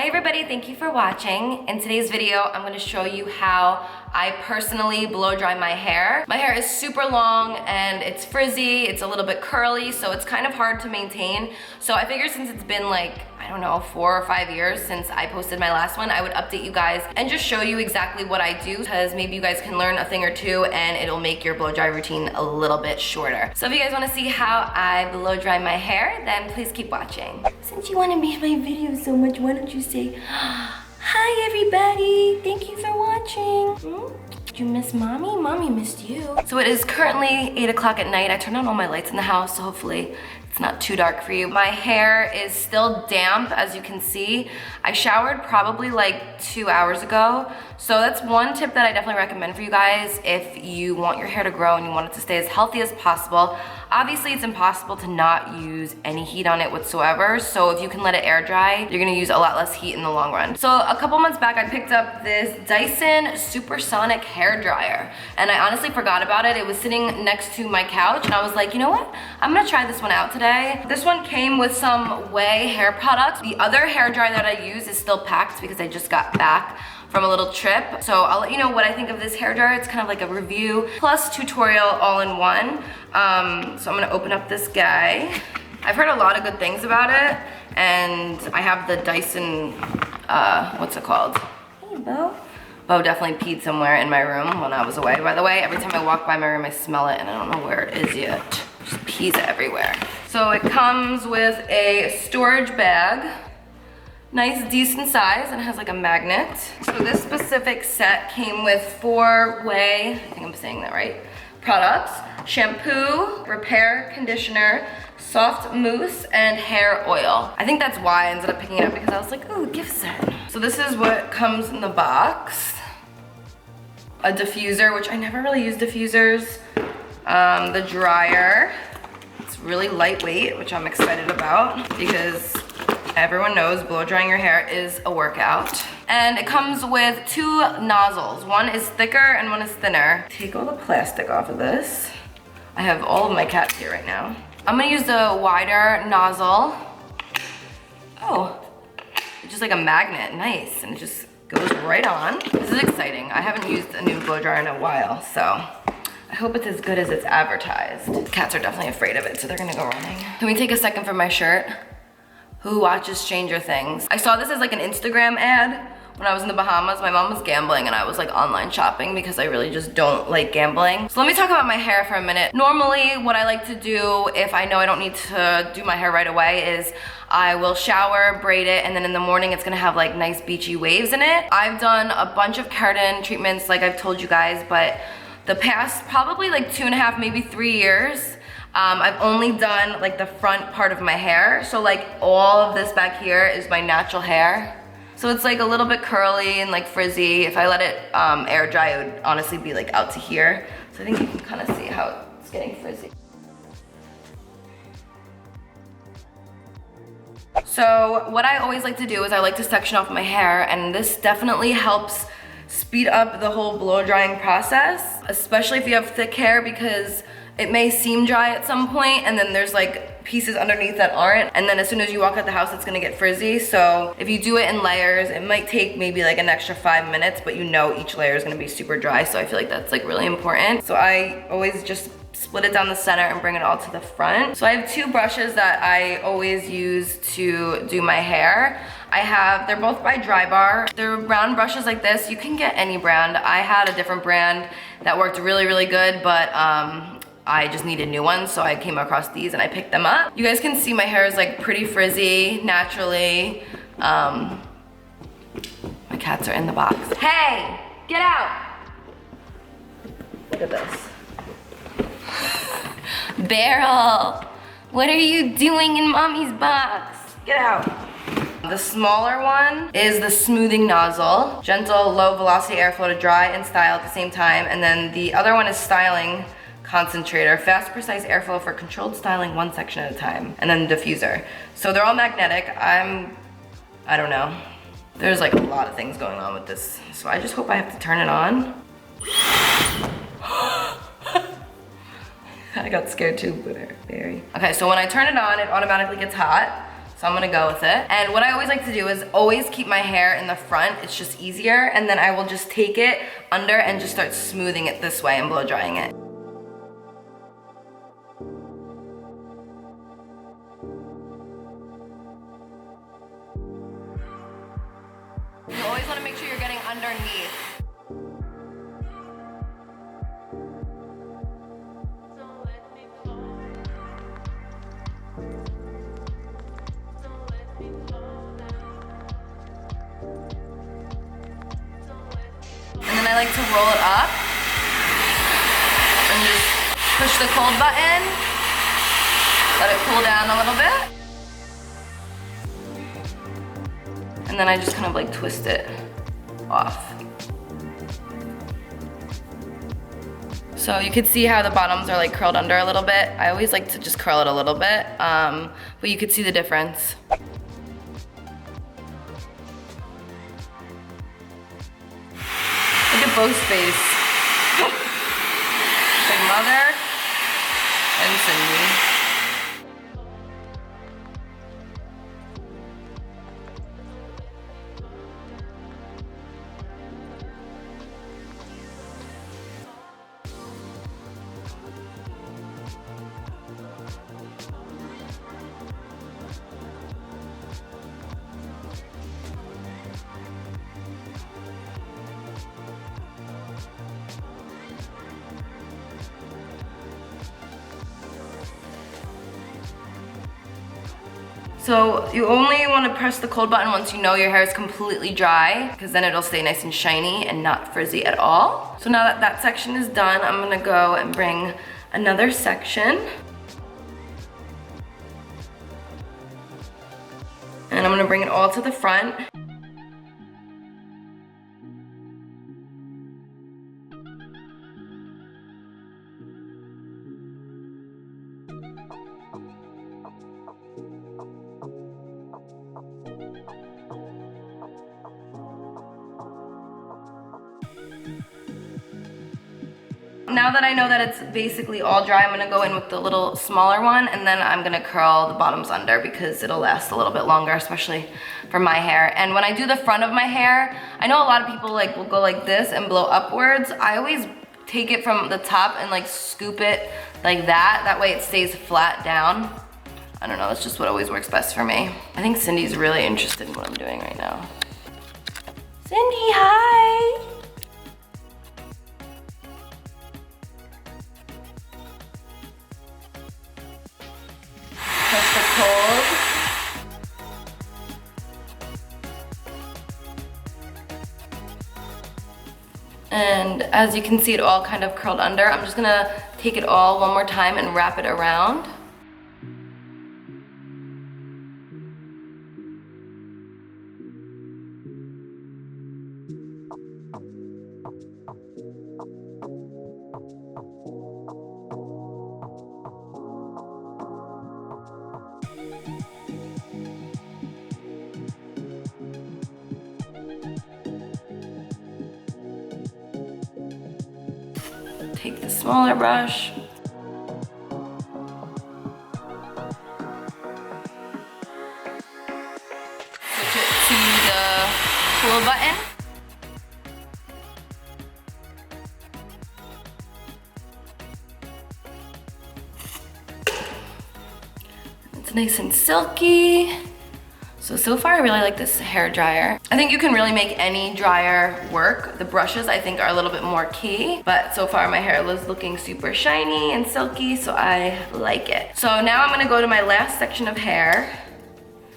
Hi everybody, thank you for watching. In today's video, I'm going to show you how I personally blow dry my hair. My hair is super long and it's frizzy, it's a little bit curly, so it's kind of hard to maintain. So I figured since it's been like, I don't know, 4 or 5 years since I posted my last one, I would update you guys and just show you exactly what I do, because maybe you guys can learn a thing or two and it'll make your blow dry routine a little bit shorter. So if you guys want to see how I blow dry my hair, then please keep watching. Since you want to be in my video so much, why don't you say, hi everybody, thank you for watching. Did you miss mommy? Mommy missed you. So it is currently 8 o'clock at night. I turned on all my lights in the house, so hopefully it's not too dark for you. My hair is still damp, as you can see. I showered probably like 2 hours ago. So that's one tip that I definitely recommend for you guys if you want your hair to grow and you want it to stay as healthy as possible. Obviously, it's impossible to not use any heat on it whatsoever. So if you can let it air dry, you're gonna use a lot less heat in the long run. So a couple months back, I picked up this Dyson Supersonic hair dryer. And I honestly forgot about it. It was sitting next to my couch and I was like, you know what? I'm gonna try this one out today. This one came with some Way hair products. The other hair dryer that I use is still packed because I just got back from a little trip. So I'll let you know what I think of this hair dryer. It's kind of like a review plus tutorial all in one. So I'm gonna open up this guy. I've heard a lot of good things about it, and I have the Dyson, what's it called? Hey, Bo. Bo definitely peed somewhere in my room when I was away. By the way, every time I walk by my room, I smell it, and I don't know where it is yet. Just pees everywhere. So it comes with a storage bag. Nice, decent size, and it has like a magnet. So this specific set came with 4 Way, I think I'm saying that right, products: shampoo, repair conditioner, soft mousse, and hair oil. I think that's why I ended up picking it up, because I was like, ooh, gift set. So this is what comes in the box. A diffuser, which I never really use diffusers. The dryer. It's really lightweight, which I'm excited about, because everyone knows blow drying your hair is a workout. And it comes with 2 nozzles. One is thicker and one is thinner. Take all the plastic off of this. I have all of my cats here right now. I'm gonna use the wider nozzle. Oh, it's just like a magnet, nice. And it just goes right on. This is exciting. I haven't used a new blow dryer in a while, so I hope it's as good as it's advertised. The cats are definitely afraid of it, so they're gonna go running. Can we take a second for my shirt? Who watches Stranger Things? I saw this as like an Instagram ad when I was in the Bahamas. My mom was gambling and I was like online shopping because I really just don't like gambling. So let me talk about my hair for a minute. Normally, what I like to do if I know I don't need to do my hair right away is I will shower, braid it, and then in the morning it's gonna have like nice beachy waves in it. I've done a bunch of keratin treatments like I've told you guys, but the past probably like 2.5, maybe 3 years, I've only done like the front part of my hair. So like all of this back here is my natural hair. So it's like a little bit curly and like frizzy. If I let it air dry, it would honestly be like out to here. So I think you can kind of see how it's getting frizzy. So what I always like to do is I like to section off my hair, and this definitely helps speed up the whole blow drying process, especially if you have thick hair, because it may seem dry at some point and then there's like pieces underneath that aren't, and then as soon as you walk out the house it's gonna get frizzy. So if you do it in layers, it might take maybe like an extra 5 minutes, but you know each layer is gonna be super dry, so I feel like that's like really important. So I always just split it down the center and bring it all to the front. So I have 2 brushes that I always use to do my hair. They're both by Drybar. They're round brushes like this. You can get any brand. I had a different brand that worked really, really good, but I just needed new ones, so I came across these and I picked them up. You guys can see my hair is like pretty frizzy naturally. My cats are in the box. Hey, get out. Look at this. Beryl, what are you doing in mommy's box? Get out. The smaller one is the smoothing nozzle. Gentle, low velocity airflow to dry and style at the same time. And then the other one is styling concentrator, fast, precise airflow for controlled styling 1 section at a time. And then the diffuser. So they're all magnetic. I don't know. There's like a lot of things going on with this. So I just hope I have to turn it on. I got scared too, Barry. Okay, so when I turn it on, it automatically gets hot. So I'm gonna go with it. And what I always like to do is always keep my hair in the front. It's just easier. And then I will just take it under and just start smoothing it this way and blow drying it. You always wanna make sure you're getting underneath. And then I like to roll it up and just push the cold button, let it cool down a little bit. And then I just kind of like twist it off. So you could see how the bottoms are like curled under a little bit. I always like to just curl it a little bit, but you could see the difference. Look at Bo's face. Big Mother and Cindy. So you only want to press the cold button once you know your hair is completely dry, because then it'll stay nice and shiny and not frizzy at all. So now that that section is done, I'm gonna go and bring another section. And I'm gonna bring it all to the front. Now that I know that it's basically all dry, I'm gonna go in with the little smaller one, and then I'm gonna curl the bottoms under because it'll last a little bit longer, especially for my hair. And when I do the front of my hair, I know a lot of people like will go like this and blow upwards. I always take it from the top and like scoop it like that. That way it stays flat down. I don't know, that's just what always works best for me. I think Cindy's really interested in what I'm doing right now. Cindy, hi! Press the cold. And as you can see, it all kind of curled under. I'm just gonna take it all one more time and wrap it around. Take the smaller brush. Switch it to the cool button. It's nice and silky. So far I really like this hair dryer. I think you can really make any dryer work. The brushes I think are a little bit more key, but so far my hair is looking super shiny and silky, so I like it. So now I'm gonna go to my last section of hair.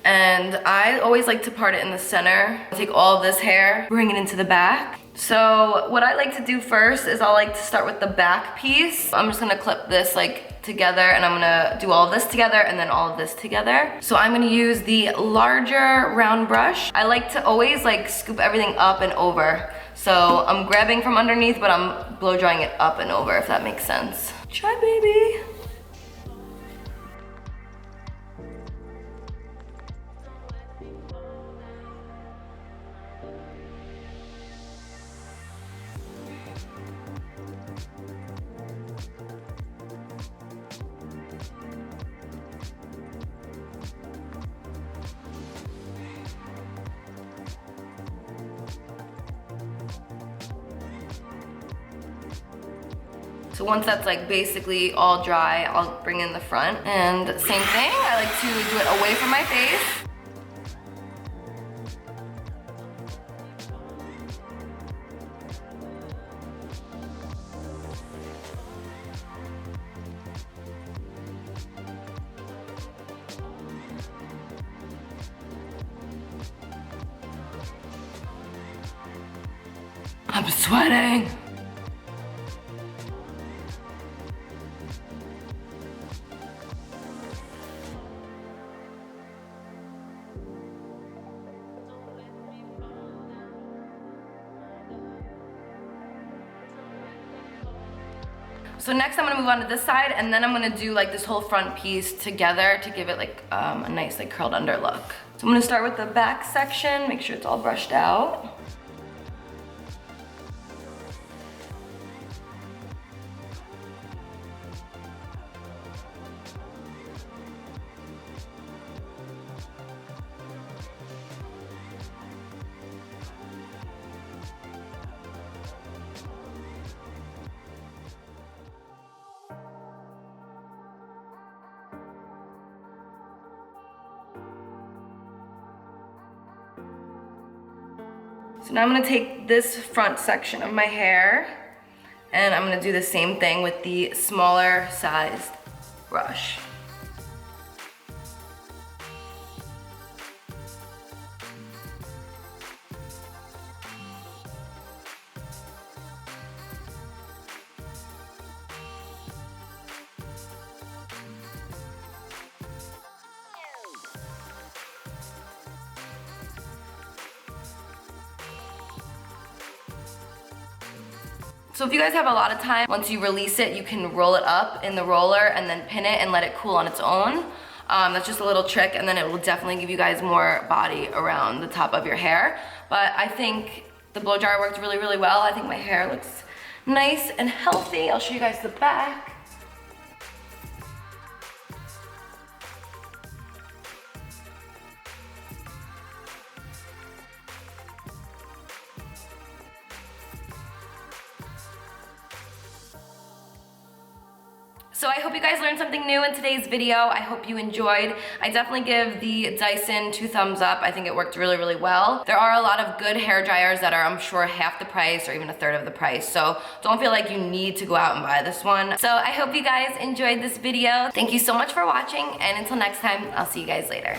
And I always like to part it in the center. Take all of this hair, bring it into the back. So what I like to do first is I like to start with the back piece. I'm just gonna clip this like together, and I'm gonna do all of this together and then all of this together. So I'm gonna use the larger round brush. I like to always like scoop everything up and over. So I'm grabbing from underneath, but I'm blow drying it up and over, if that makes sense. Try, baby. So once that's like basically all dry, I'll bring in the front. And same thing, I like to do it away from my face. I'm sweating. So next I'm gonna move on to this side, and then I'm gonna do like this whole front piece together to give it like a nice like curled under look. So I'm gonna start with the back section, make sure it's all brushed out. So now I'm gonna take this front section of my hair and I'm gonna do the same thing with the smaller sized brush. So if you guys have a lot of time, once you release it, you can roll it up in the roller and then pin it and let it cool on its own. That's just a little trick, and then it will definitely give you guys more body around the top of your hair. But I think the blow dryer worked really, really well. I think my hair looks nice and healthy. I'll show you guys the back. So I hope you guys learned something new in today's video. I hope you enjoyed. I definitely give the Dyson 2 thumbs up. I think it worked really, really well. There are a lot of good hair dryers that are, I'm sure, half the price or even a third of the price. So don't feel like you need to go out and buy this one. So I hope you guys enjoyed this video. Thank you so much for watching, and until next time, I'll see you guys later.